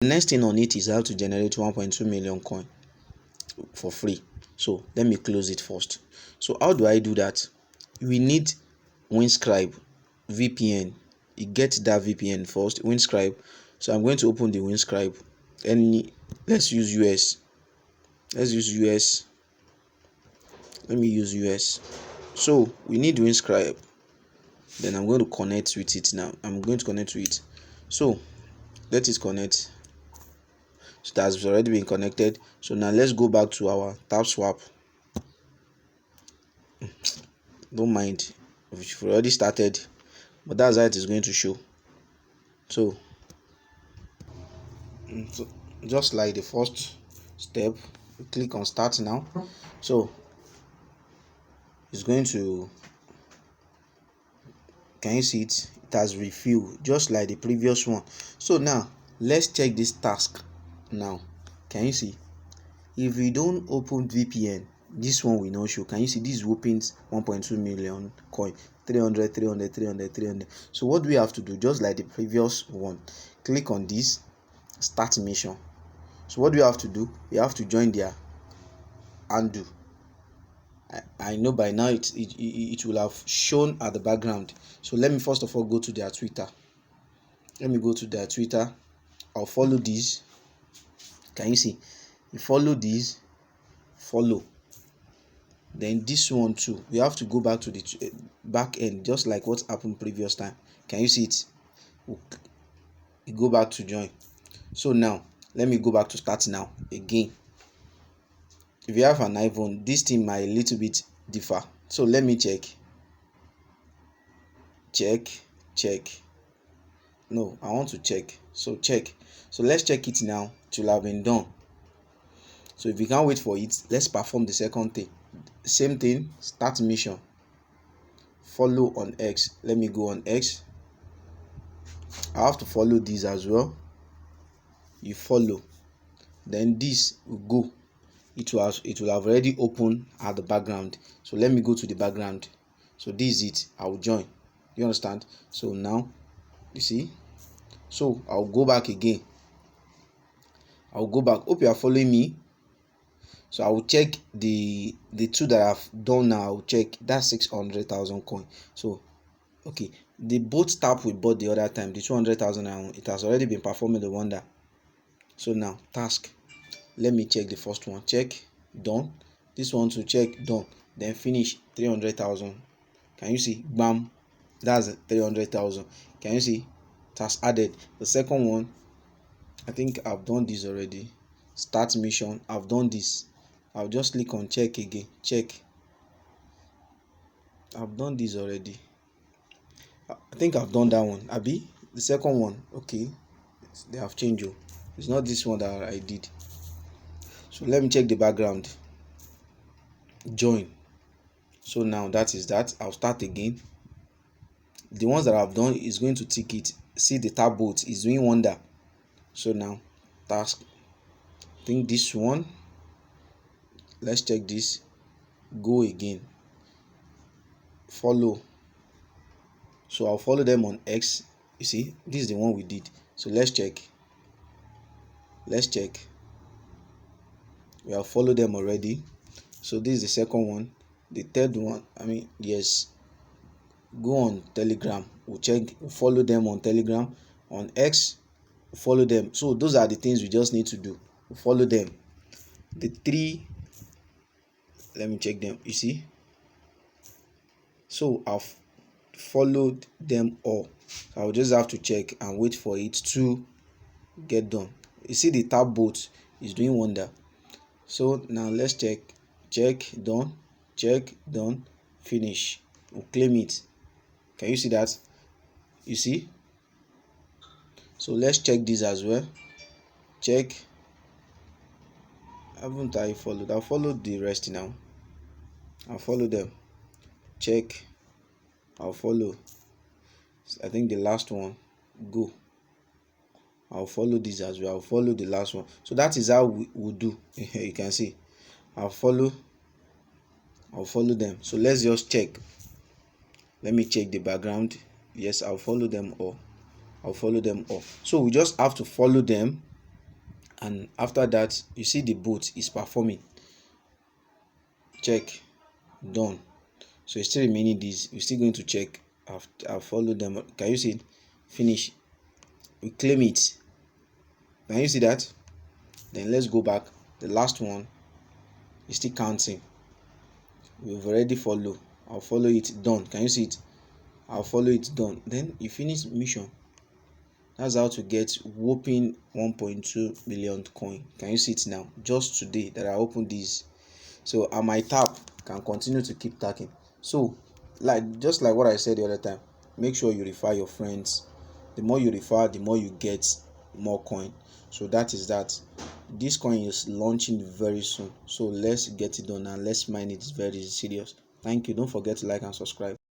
The next thing on it is how to generate 1.2 million coin for free. So let me close it first. So how do I do that? We need Winscribe VPN. You get that VPN first, Winscribe. So I'm going to open the Winscribe. Let's use US. Let's use US. Let me use US. So we need Winscribe. Then I'm going to connect with it now. I'm going to connect to it. So let it connect. So that has already been connected. So now let's go back to our Tapswap. Don't mind, we've already started, but that's how it is going to show. So just like the first step, we click on start now. So it's going to, can you see it? It has refilled just like the previous one. So now let's check this task now. Can you see? If we don't open VPN, this one will not show. Can you see? This opens 1.2 million coin, 300, 300, 300, 300. So what do we have to do? Just like the previous one, click on this start mission. So what do we have to do? We have to join their undo. I know by now it will have shown at the background. So let me first of all go to their Twitter. Let me go to their Twitter. I'll follow this. Can you see? You follow this, follow. Then this one too, we have to go back to the back end, just like what happened previous time. Can you see it? You go back to join. So now let me go back to start now again. If you have an iPhone, this thing might a little bit differ. So let me check. No, I want to check. So check. So let's check it now. It will have been done. So if you can't wait for it, let's perform the second thing. Same thing, start mission, follow on X. Let me go on X. I have to follow this as well. You follow, then this will go. It will have already opened at the background. So let me go to the background. So this is it. I will join. You understand? So now you see. So I'll go back again. I'll go back. Hope you are following me. So I will check the two that I've done now. I'll check that's 600,000 coin. So okay, the both tap we bought the other time, the 200,000, and it has already been performing the wonder. So now task, let me check the first one. Check, done. This one to check, done. Then finish, 300,000. Can you see? Bam, that's 300,000. Can you see? It has added. The second one, I think I've done this already. Start mission, I've done this. I'll just click on check again. Check. I've done this already. I think I've done that one. Abi, the second one. Okay, they have changed you. It's not this one that I did. So let me check the background. Join. So now that is that. I'll start again. The ones that I've done is going to tick it. See the tab boat is doing wonder. So now task. I think this one. Let's check this. Go again. Follow. So I'll follow them on X. You see, this is the one we did. So let's check. We have followed them already. So this is the second one. The third one, yes, go on Telegram. We'll follow them on Telegram. On X, follow them. So those are the things we just need to do. Follow them. The three, let me check them. You see, so I've followed them all. I'll just have to check and wait for it to get done. You see the tab boat is doing wonder. So now let's check. Done, finish. We'll claim it. Can you see that? You see? So let's check this as well. Check. Haven't I followed? I'll follow the rest now. I'll follow them. Check. I'll follow. I think the last one. Go. I'll follow this as well. I'll follow the last one. So that is how we will do. You can see. I'll follow them. So let's just check. Let me check the background. Yes, I'll follow them all. So we just have to follow them. and after that you see the bot is performing. Check, done. So it's still remaining this. We're still going to check. I've followed them. Can you see it? Finish. We claim it. Can you see that? Then let's go back. The last one is still counting. We've already followed. I'll follow it. Done. Can you see it? I'll follow it. Done. Then you finish mission. That's how to get whopping 1.2 million coin. Can you see it now? Just today that I opened this. So I might tap, can continue to keep tapping. So just like what I said the other time, make sure you refer your friends. The more you refer, the more you get more coin. So that is that. This coin is launching very soon, so let's get it done and let's mine it very serious. Thank you. Don't forget to like and subscribe.